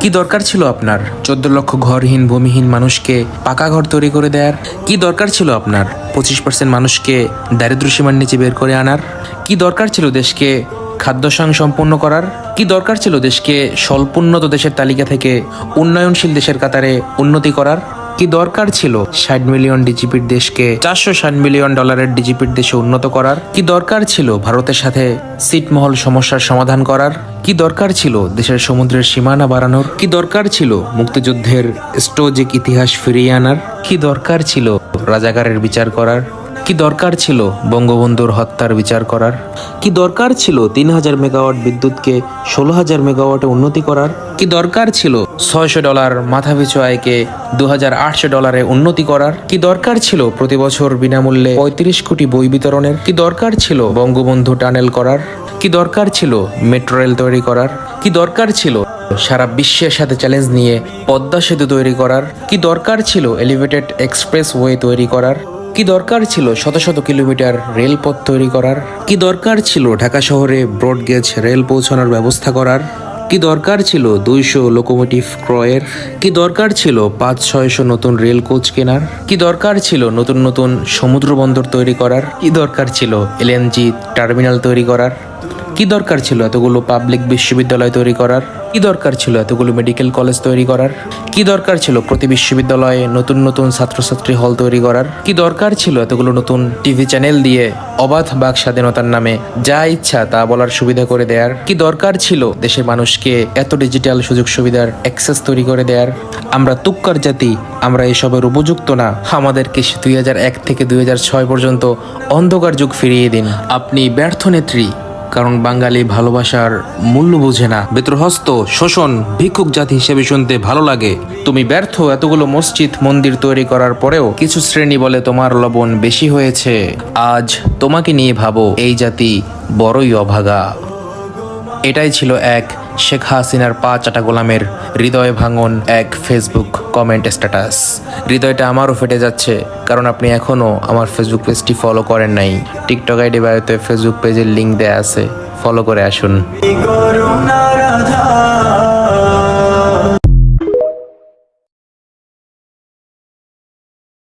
কি দরকার ছিল আপনার 14 লক্ষ ঘরহীন ভূমিহীন মানুষকে পাকা ঘর তৈরি করে দেওয়ার? কি দরকার ছিল আপনার 25% মানুষকে দারিদ্র্য সীমার নিচে বের করে আনার? কি দরকার ছিল দেশকে খাদ্য সম্পন্ন করার? কি দরকার ছিল দেশকে স্বল্পোন্নত দেশের তালিকা থেকে উন্নয়নশীল দেশের কাতারে উন্নতি করার? কি দরকার ছিল 60 মিলিয়ন ডিজিপির দেশকে 460 মিলিয়ন ডলারের ডিজিপির দেশে উন্নত করার? কি দরকার ছিল ভারতের সাথে ছিটমহল সমস্যার সমাধান করার? কি দরকার ছিল দেশের সমুদ্রের সীমানা বাড়ানোর? কি দরকার ছিল মুক্তিযুদ্ধের স্টোজিক ইতিহাস ফিরিয়ে আনার? কি দরকার ছিল রাজাকারের বিচার করার? কি দরকার ছিল বঙ্গবন্ধুর হত্যার বিচার করার? কি দরকার ছিল 3000 মেগাওয়াট বিদ্যুৎকে 16,000 মেগাওয়াটে উন্নতি করার? কি দরকার ছিল $600 মাথাপিছু আয়কে $2,800 উন্নতি করার? কি দরকার ছিল প্রতি বছর বিনামূল্যে 35 কোটি বই বিতরণের? কি দরকার ছিল বঙ্গবন্ধু টানেল করার? কি দরকার ছিল মেট্রো রেল তৈরি করার? কি দরকার ছিল সারা বিশ্বের সাথে চ্যালেঞ্জ নিয়ে পদ্মা সেতু তৈরি করার? কি দরকার ছিল এলিভেটেড এক্সপ্রেস ওয়ে তৈরি করার? কি দরকার ছিল শত শত কিলোমিটার রেলপথ তৈরি করার? কি দরকার ছিল ঢাকা শহরে ব্রডগেজ রেল পৌঁছানোর ব্যবস্থা করার? কি দরকার ছিল 200 লোকোমোটিভ ক্রয়ের? কি দরকার ছিল 500-600 নতুন রেল কোচ কেনার? কি দরকার ছিল নতুন নতুন সমুদ্র বন্দর তৈরি করার? কি দরকার ছিল এলএনজি টার্মিনাল তৈরি করার? কি দরকার ছিল এতগুলো পাবলিক বিশ্ববিদ্যালয় তৈরি করার? কি দরকার ছিল এতগুলো মেডিকেল কলেজ তৈরি করার? কি দরকার ছিল প্রতি বিশ্ববিদ্যালয়ে নতুন নতুন ছাত্রছাত্রী হল তৈরি করার? কি দরকার ছিল এতগুলো নতুন টিভি চ্যানেল দিয়ে অবাধ বাক স্বাধীনতার নামে যা ইচ্ছা তা বলার সুবিধা করে দেয়ার? কি দরকার ছিল দেশের মানুষকে এত ডিজিটাল সুযোগ সুবিধার অ্যাক্সেস তৈরি করে দেয়ার? আমরা তুক্কার জাতি, আমরা এসবের উপযুক্ত না। আমাদেরকে 2001 থেকে 2006 পর্যন্ত অন্ধকার যুগ ফিরিয়ে দিন। আপনি ব্যর্থ নেত্রী, কারণ বাঙালি ভালোবাসার মূল্য বোঝে না। বেত্রহস্ত শোষণ ভিক্ষুক জাতি হিসেবে শুনতে ভালো লাগে। তুমি ব্যর্থ এতগুলো মসজিদ মন্দির তৈরি করার পরেও কিছু শ্রেণী বলে তোমার লবণ বেশি হয়েছে। আজ তোমাকে নিয়ে ভাবো, এই জাতি বড়ই অভাগা। এটাই ছিল এক শেখ হাসিনার পা চাটা গোলামের হৃদয় ভাঙন এক ফেসবুক কমেন্ট স্ট্যাটাস। হৃদয়টা আমারও ফেটে যাচ্ছে, কারণ আপনি এখনও আমার ফেসবুক পেজটি ফলো করেন নাই। টিকটক আইডি বায়োতে ফেসবুক পেজের লিঙ্ক দেয়া আছে, ফলো করে আসুন।